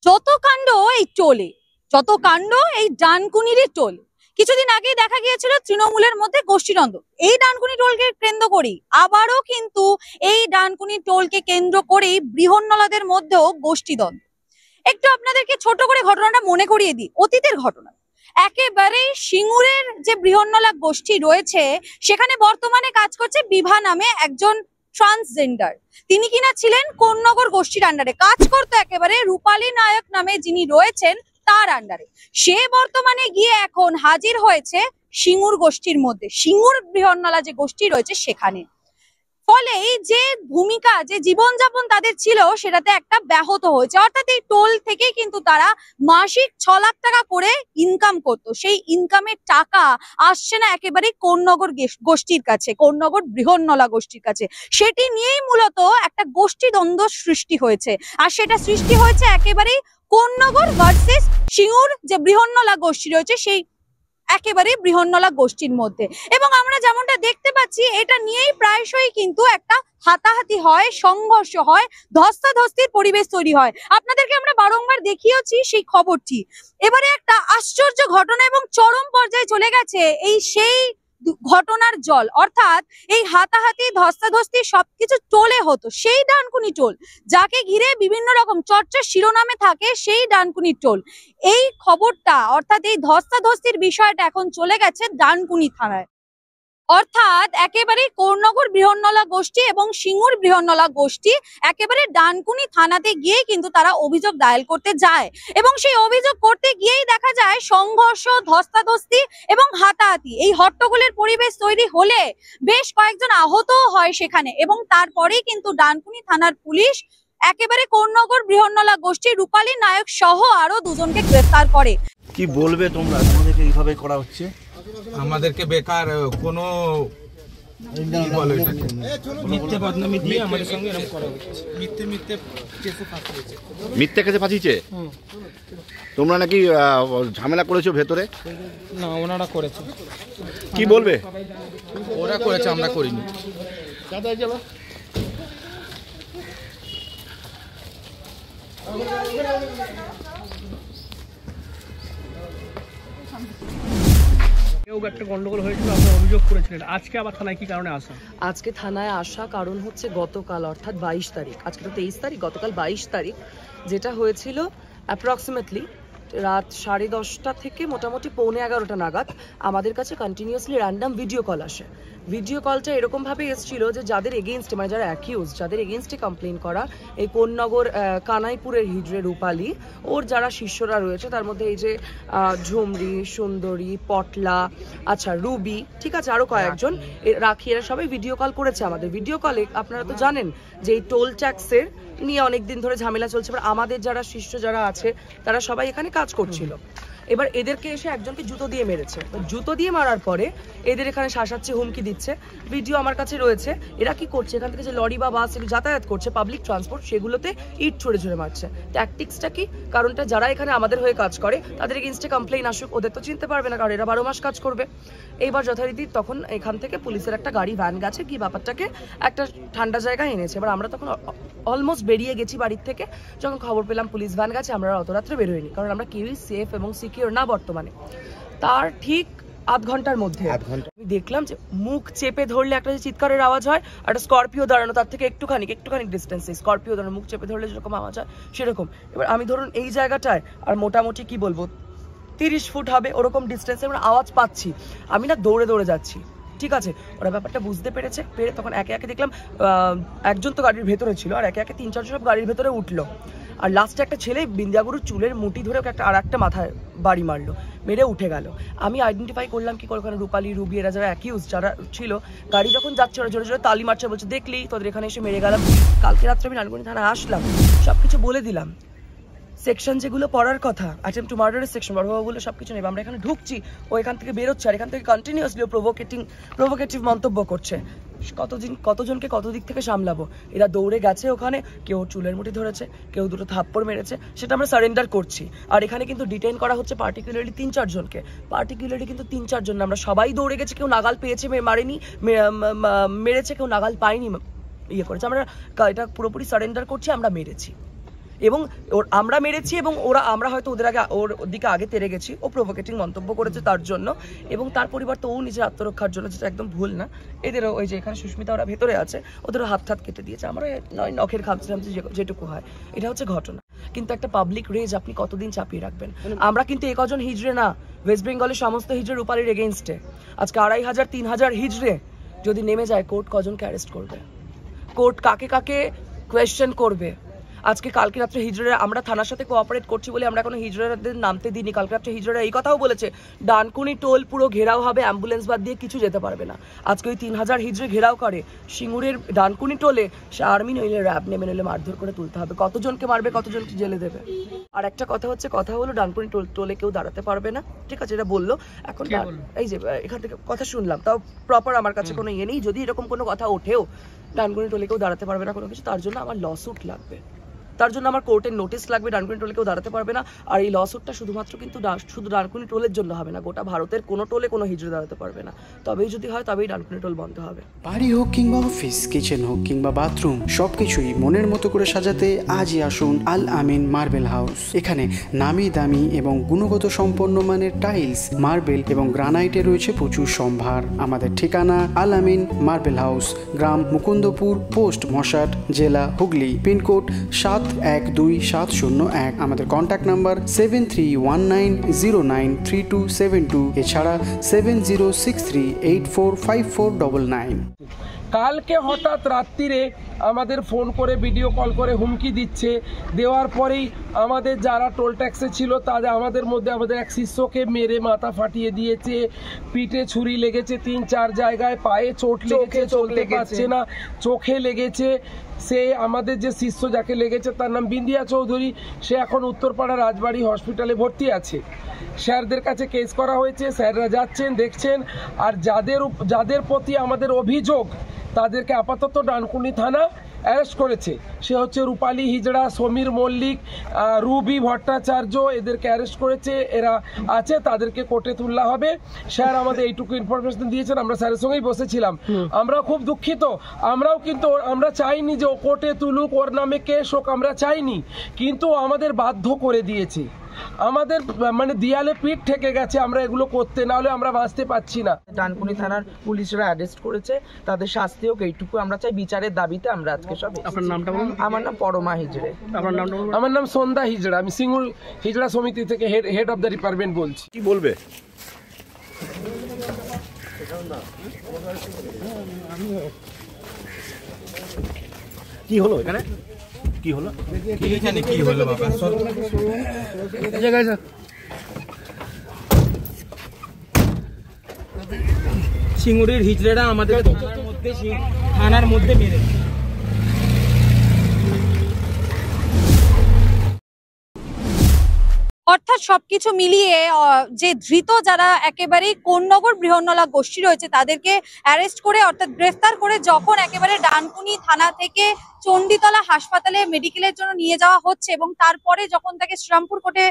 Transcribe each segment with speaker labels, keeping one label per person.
Speaker 1: যত কাণ্ড এই টোলে, যত কাণ্ড এই ডানকুনির টোল। কিছুদিন আগেই দেখা গিয়েছিল তৃণমূলের মধ্যে গোষ্ঠীদ্বন্দ্ব। এই ডানকুনি টোলকে কেন্দ্র করেই আবারও কিন্তু এই ডানকুনি টোলকে কেন্দ্র করেই বৃহন্নলাদের মধ্যেও গোষ্ঠীদ্বন্দ্ব। একটু আপনাদেরকে ছোট করে ঘটনাটা মনে করিয়ে দিই, অতীতের ঘটনা। একেবারে সিঙ্গুরের যে বৃহন্নলা গোষ্ঠী রয়েছে সেখানে বর্তমানে কাজ করছে বিভা নামে একজন ট্রান্সজেন্ডার। তিনি কিনা ছিলেন কোন্নগর গোষ্ঠীর আন্ডারে কাজ করতো, একেবারে রূপালী নায়ক নামে যিনি রয়েছেন তার আন্ডারে। সে বর্তমানে গিয়ে এখন হাজির হয়েছে সিঙ্গুর গোষ্ঠীর মধ্যে, সিঙ্গুর বৃহন্নলা যে গোষ্ঠী রয়েছে সেখানে। ফলে যে ভূমিকা, যে জীবনযাপন তাদের ছিল সেটাতে একটা ব্যাহত হয়েছে। অর্থাৎ এই টোল থেকে কিন্তু তারা মাসিক 6 লাখ টাকা করে ইনকাম করতো। সেই ইনকামের টাকা আসছে না একেবারে কোন্নগর গোষ্ঠীর কাছে, কোন্নগর বৃহন্নলা গোষ্ঠীর কাছে। সেটি নিয়েই মূলত একটা গোষ্ঠীদ্বন্দ্ব সৃষ্টি হয়েছে। আর সেটা সৃষ্টি হয়েছে একেবারেই কোন্নগর ভার্সেস সিঙ্গুর যে বৃহন্নলা গোষ্ঠী রয়েছে সেই একেবারে বৃহন্নলা গোষ্ঠীর মধ্যে। এবং আমরা যেমনটা দেখতে পাচ্ছি এটা নিয়েই প্রায়শই কিন্তু একটা হাতাহাতি হয়, সংঘর্ষ হয়, ধস্তাধস্তির পরিবেশ তৈরি হয়। আপনাদেরকে আমরা বারংবার দেখিয়েছি সেই খবরটি। এবারে একটা আশ্চর্য ঘটনা এবং চরম পর্যায়ে চলে গেছে এই সেই ঘটনার জল। অর্থাৎ এই হাতাহাতি ধস্তাধস্তি সবকিছু টোলে হতো, সেই ডানকুনি টোল যাকে ঘিরে বিভিন্ন রকম চর্চার শিরোনামে থাকে, সেই ডানকুনি টোল। এই খবরটা অর্থাৎ এই ধস্তাধস্তির বিষয়টা এখন চলে গেছে ডানকুনি থানায়। অর্থাৎ একেবারে কোন্নগর বৃহন্নলা গোষ্ঠী এবং সিঙ্গুর বৃহন্নলা গোষ্ঠী একেবারে ডানকুনি থানাতে গিয়ে কিন্তু তারা অভিযোগ দায়ের করতে যায়। এবং সেই অভিযোগ করতে গিয়েই দেখা যায় সংঘর্ষ, ধস্তাধস্তি এবং হাতাহাতি, এই হট্টগোলের পরিবেশ তৈরি হলে বেশ কয়েকজন আহতও হয় সেখানে। এবং তারপরেই কিন্তু ডানকুনি থানার পুলিশ একেবারে কোন্নগর বৃহন্নলা গোষ্ঠী রূপালী নায়ক সহ আরো দুজনকে গ্রেফতার করে।
Speaker 2: কি বলবে তোমরা, তোমাদেরকে এইভাবে করা হচ্ছে?
Speaker 3: আমাদেরকে বেকার কোনো মিথ্যে বদনামি দিয়ে আমাদের সঙ্গে এরকম করা হচ্ছে।
Speaker 2: মিথ্যে কেসে ফাঁসিয়েছে। তোমরা নাকি ঝামেলা করেছো ভেতরে?
Speaker 3: না, ওনারা করেছে।
Speaker 2: কি বলবে?
Speaker 3: ওরা করেছে, আমরা করিনি।
Speaker 4: একটা গন্ডগোল হয়েছিল, আপনারা অভিযোগ করেছিলেন, আজকে আবার থানায় কি কারণে আসা?
Speaker 5: আজকে থানায় আসা কারণ হচ্ছে গতকাল অর্থাৎ 22 তারিখ, আজকে তো 23 তারিখ, গতকাল 22 তারিখ যেটা হয়েছিল অ্যাপ্রক্সিমেটলি রাত 10:30 থেকে মোটামুটি 11:45 নাগাদ আমাদের কাছে কন্টিনিউয়াসলি র্যান্ডাম ভিডিও কল আসে। ভিডিও কলটা এরকমভাবে এসেছিল যে যাদের এগেনস্টে, মানে যারা অ্যাকিউজ, যাদের এগেনস্টে কমপ্লেন করা, এই কোন্নগর কানাইপুরের হিজড়ে রূপালী, ওর যারা শিষ্যরা রয়েছে তার মধ্যে এই যে ঝুমরি, সুন্দরী, পটলা, আচ্ছা রুবি, ঠিক আছে, আরও কয়েকজন, রাখি, এরা সবাই ভিডিও কল করেছে আমাদের। ভিডিও কলে আপনারা তো জানেন যে এই টোল ট্যাক্সের নিয়ে অনেকদিন ধরে ঝামেলা চলছে। এবার আমাদের যারা শিষ্য যারা আছে তারা সবাই এখানে কাজ করছিল। এবার এদেরকে এসে একজনকে জুতো দিয়ে মেরেছে। জুতো দিয়ে মারার পরে এদের এখানে শাসাচ্ছে, হুমকি দিচ্ছে। ভিডিও আমার কাছে রয়েছে। এরা কি করছে, এখান থেকে যে লরি বা বাস এগুলো যাতায়াত করছে, পাবলিক ট্রান্সপোর্ট, সেগুলোতে ইট ছড়ে ছড়ে মারছে। ট্যাকটিক্সটা কি? কারণটা যারা এখানে আমাদের হয়ে কাজ করে তাদের এগেইনস্টে কমপ্লেইন আসুক, ওদের তো চিনতে পারবে না কারণ এরা 12 মাস কাজ করবে। এইবার যথারীতি তখন এখান থেকে পুলিশের একটা গাড়ি ভ্যান গেছে, কি ব্যাপারটাকে একটা ঠান্ডা জায়গায় এনেছে। এবার আমরা তখন অলমোস্ট বেরিয়ে গেছি বাড়ির থেকে, যখন খবর পেলাম পুলিশ ভ্যান গেছে, আমরা অত রাত্রে বেরোয়নি কারণ আমরা কেউই সেফ এবং সিকিউর না বর্তমানে। তার ঠিক আধ ঘন্টার মধ্যে আমি দেখলাম যে মুখ চেপে ধরলে একটা যে চিৎকারের আওয়াজ হয়, একটা স্করপিও দাঁড়ানো তার থেকে একটুখানি ডিস্টেন্সে স্করপিও দাঁড়ানো, মুখ চেপে ধরলে যেরকম আওয়াজ হয় সেরকম। এবার আমি ধরুন এই জায়গাটায় আর মোটামুটি কি বলবো 30 ফুট হবে ওরকম ডিস্টেন্সে আমরা আওয়াজ পাচ্ছি। আমি না দৌড়ে দৌড়ে যাচ্ছি, ঠিক আছে। ওরা ব্যাপারটা বুঝতে পেরেছে, পেরে তখন একে একে দেখলাম একজন তো গাড়ির ভেতরে ছিল, আর একে একে 3-4 সব গাড়ির ভেতরে উঠলো। আর লাস্টে একটা ছেলে বিন্দিয়াগুরুর চুলের মুঠি ধরে ওকে আর একটা মাথায় বাড়ি মারলো, মেরে উঠে গেল। আমি আইডেন্টিফাই করলাম কি করে, ওখানে রূপালী, রুবি, এরা যারা অ্যাকিউজ যারা ছিল, গাড়ি যখন যাচ্ছে ওরা জোরে জোরে তালি মারছে, বলছে দেখলি তোদের এখানে এসে মেরে গেলাম। কালকে রাত্রে আমি ডানকুনি থানায় আসলাম, সবকিছু বলে দিলাম, সেকশন যেগুলো পড়ার কথা, অ্যাটেম্পট টু মার্ডারের সেকশন বড়বাবুগুলো সবকিছু নেবে। আমরা এখানে ঢুকছি, ও এখান থেকে বেরোচ্ছে, আর এখান থেকে কন্টিনিউয়াসলি প্রভোকেটিভ মন্তব্য করছে। কতজনকে কত দিক থেকে সামলাবো? এরা দৌড়ে গেছে ওখানে, কেউ চুলের মুঠি ধরেছে, কেউ দুটো থাপ্পড় মেরেছে, সেটা আমরা সারেন্ডার করছি। আর এখানে কিন্তু ডিটেইন করা হচ্ছে পার্টিকুলারলি 3-4 জনকে, পার্টিকুলারলি কিন্তু 3-4 জন, আমরা সবাই দৌড়ে গেছি, কেউ নাগাল পেয়েছে মারেনি, মেরেছে, কেউ নাগাল পায়নি ইয়ে করেছে। আমরা এটা পুরোপুরি সারেন্ডার করছি, আমরা মেরেছি। এবং আমরা মেরেছি এবং আমরা হয়তো ওর দিকে আগে তেড়ে গেছি, ও প্রভোকেটিং মন্তব্য করেছে তার জন্য, এবং তার পরিবর্তে ও নিজের আত্মরক্ষার জন্য, যেটা একদম ভুল না। এদেরও ওই যে এখানে সুস্মিতা ওরা ভেতরে আছে, ওদেরও হাত কেটে দিয়েছে, আমরা নয় নখের খামচি যেটুকু হয়, এটা হচ্ছে ঘটনা। কিন্তু একটা পাবলিক রেজ আপনি কতদিন চাপিয়ে রাখবেন? আমরা কিন্তু কজন হিজড়ে না, ওয়েস্ট বেঙ্গলের সমস্ত হিজড়ে রূপালীর এগেইনস্টে। আজকে 2500-3000 হিজড়ে যদি নেমে যায়, কোর্ট কজনকে অ্যারেস্ট করবে? কোর্ট কাকে কাকে কোয়েশ্চেন করবে? আজকে কালকে রাত্রে হিজড়েরা, আমরা থানার সাথে কোঅপারেট করছি বলে আমরা কোনো হিজড়েরাদের নামতে দিইনি। কালকে রাত্রে হিজড়েরা এই কথাও বলেছে ডানকুনি টোল পুরো ঘেরাও হবে, অ্যাম্বুলেন্স বাদ দিয়ে কিছু যেতে পারবে না। আজকে ওই 3000 হিজড়ে ঘেরাও করে সিঙ্গুরের ডানকুনি টোলে, সে আর্মি নইলে র্যাব নেমে নইলে মারধর করে তুলতে হবে। কতজনকে মারবে, কতজনকে জেলে দেবে? আর একটা কথা হলো ডানকুনি টোলে কেউ দাঁড়াতে পারবে না, ঠিক আছে, এটা বললো। এখন এই যে এখান থেকে কথা শুনলাম, তাও প্রপার আমার কাছে কোনো ইয়ে নেই। যদি এরকম কোনো কথা ওঠেও ডানকুনি টোলে কেউ দাঁড়াতে পারবে না কোনো কিছু, তার জন্য আমার লসুট লাগবে, তার জন্য আমার কোর্টের নোটিশ লাগবে। ডানকুনি টোলে কেউ দাঁড়াতে পারবে না। আর এই লসুটটা শুধুমাত্র কিন্তু শুধু ডানকুনি টোলের জন্য হবে না, গোটা ভারতের কোনো টোলে কোনো হিজড়ে দাঁড়াতে পারবে না। তবেই যদি হয়, তবেই ডানকুনি টোল বন্ধ হবে।
Speaker 6: বাড়ি হোক কিংবা অফিস, কিচেন হোক কিংবা বাথরুম, সবকিছুই মনের মতো করে সাজাতে আজই আসুন আল আমিন মার্বেল হাউস। এখানে নামি দামি এবং গুণগত সম্পন্ন মানের টাইলস, মার্বেল এবং গ্রানাইটে রয়েছে প্রচুর সম্ভার। আমাদের ঠিকানা আল আমিন মার্বেল হাউস, গ্রাম মুকুন্দপুর, পোস্ট মশাট, জেলা হুগলি, পিনকোড 712701। আমাদের কন্ট্যাক্ট নাম্বার 7319093272, এছাড়া 7063845499।
Speaker 7: কালকে হঠাৎ রাত্রিরে আমাদের ফোন করে ভিডিও কল করে হুমকি দিচ্ছে, দেওয়ার পরেই আমাদের যারা টোল ট্যাক্সে ছিল তাদের আমাদের এক শিষ্যকে মেরে মাথা ফাটিয়ে দিয়েছে, পিঠে ছুরি লেগেছে 3-4 জায়গায়, পায়ে চোট লেগেছে, চলতে পারছে না, চোখে লেগেছে। সে আমাদের যে শিষ্য যাকে লেগেছে তার নাম বিন্দিয়া চৌধুরী, সে এখন উত্তরপাড়া রাজবাড়ি হসপিটালে ভর্তি আছে। স্যারদের কাছে কেস করা হয়েছে, স্যাররা যাচ্ছেন, দেখছেন। আর যাদের প্রতি আমাদের অভিযোগ তাদেরকে আপাতত ডানকুনি থানা অ্যারেস্ট করেছে। সে হচ্ছে রূপালী হিজড়া, সমীর মল্লিক, রুবি ভট্টাচার্য, এদেরকে অ্যারেস্ট করেছে। এরা আছে, তাদেরকে কোর্টে তোলা হবে। স্যার আমাদের এইটুকু ইনফরমেশন দিয়েছেন, আমরা স্যারের সঙ্গেই বসেছিলাম। আমরা খুব দুঃখিত, আমরা চাইনি যে ও কোর্টে তুলুক, ওর নামে কেস হোক, আমরা চাইনি, কিন্তু আমাদের বাধ্য করে দিয়েছে। আমাদের মানে দেয়ালে পিঠ ঠেকে গেছে আমরা এগুলো করতে, না হলে আমরা বাঁচতে পারছি না।
Speaker 5: ডানকুনি থানার পুলিশরা অ্যারেস্ট করেছে, তাদের শাস্তি হোক এইটুকু আমরা চাই। বিচারের দাবিতে আমরা আজকে সব।
Speaker 4: আপনার নামটা বলুন।
Speaker 5: আমার নাম পরমা হিজড়ে।
Speaker 4: আপনার নামটা বলুন।
Speaker 7: আমার নাম সন্ধ্যা হিজড়া, আমি সিঙ্গুর হিজড়া সমিতি থেকে হেড অফ দ্য ডিপার্টমেন্ট বলছি।
Speaker 2: কি বলবে? কি হলো এখানে? কি হলো?
Speaker 3: এখানে কি হলো বাবা? সিঙ্গুরের হিজড়েরা আমাদের থানার মধ্যে মেরেছে।
Speaker 1: অর্থাৎ সবকিছু মিলিয়ে যে ধৃত যারা একেবারেই কোন্নগর বৃহন্নলা গোষ্ঠী রয়েছে তাদেরকে অ্যারেস্ট করে অর্থাৎ গ্রেফতার করে যখন একেবারে ডানকুনি থানা থেকে চণ্ডীতলা হাসপাতালে মেডিকেলের জন্য নিয়ে যাওয়া হচ্ছে এবং তারপরে যখন তাকে শ্রীরামপুর কোর্টে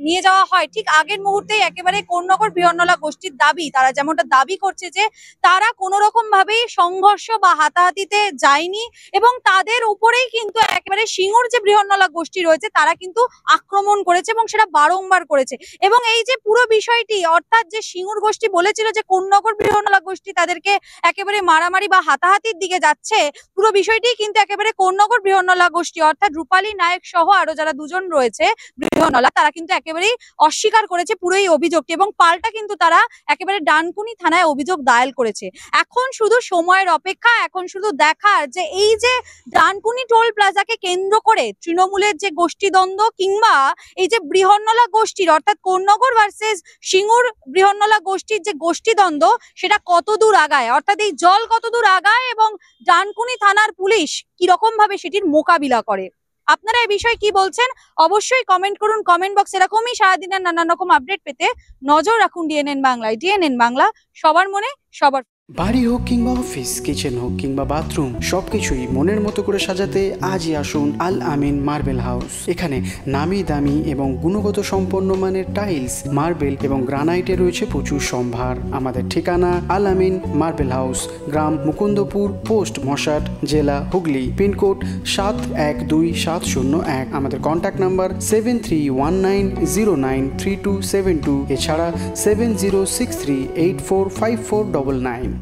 Speaker 1: নিয়ে যাওয়া হয়, ঠিক আগের মুহূর্তেই একেবারে কোন্নগর বৃহন্নলা গোষ্ঠীর দাবি, তারা যেমনটা দাবি করছে যে তারা কোনো রকম ভাবেই সংঘর্ষ বা হাতাহাতিতে যায়নি এবং তাদের উপরেই কিন্তু একেবারে সিঙ্গুর যে বৃহন্নলা গোষ্ঠী রয়েছে তারা কিন্তু আক্রমণ করেছে এবং সেটা বারংবার করেছে। এবং এই যে পুরো বিষয়টি, অর্থাৎ যে সিঙ্গুর গোষ্ঠী বলেছিল যে কোন্নগর বৃহন্নলা গোষ্ঠী তাদেরকে একেবারে মারামারি বা হাতাহাতির দিকে যাচ্ছে, পুরো বিষয়টি কিন্তু একেবারে কোন্নগর বৃহন্নলা গোষ্ঠী অর্থাৎ রূপালী নায়ক সহ আরো যারা দুজন রয়েছে বৃহন্নলা, তারা কিন্তু একেবারেই অস্বীকার করেছে পুরো এই অভিযোগটি এবং পাল্টা কিন্তু তারা একেবারে ডানকুনি থানায় অভিযোগ দায়ের করেছে। এখন শুধু সময়ের অপেক্ষা, এখন শুধু দেখার যে এই যে ডানকুনি টোল প্লাজাকে কেন্দ্র করে তৃণমূলের যে গোষ্ঠীদ্বন্দ্ব কিংবা এই যে বৃহন্নলা গোষ্ঠীর অর্থাৎ কোন্নগর ভার্সেস সিঙ্গুর বৃহন্নলা গোষ্ঠীর যে গোষ্ঠীদ্বন্দ্ব সেটা কতদূর আগায়, অর্থাৎ এই জল কতদূর আগায় এবং ডানকুনি থানার পুলিশ কিরকম ভাবে সেটির মোকাবিলা করে। আপনারা এই বিষয়ে কি বলছেন অবশ্যই কমেন্ট করুন কমেন্ট বক্সে। এরকমই সারাদিনের নানান রকম আপডেট পেতে নজর রাখুন ডিএনএন বাংলায়। ডিএনএন বাংলা, সবার মনে সবার।
Speaker 6: বাড়ি হোক কিংবা অফিস, কিচেন হোক কিংবা বাথরুম, সবকিছুই মনের মতো করে সাজাতে আজই আসুন আল আমিন মার্বেল হাউস। এখানে নামি দামি এবং গুণগত সম্পন্ন মানের টাইলস, মার্বেল এবং গ্রানাইটে রয়েছে প্রচুর সম্ভার। আমাদের ঠিকানা আল আমিন মার্বেল হাউস, গ্রাম মুকুন্দপুর, পোস্ট মশাট, জেলা হুগলি, পিনকোড 712701। আমাদের কন্ট্যাক্ট নাম্বার 7319093272, এছাড়া 7063845499।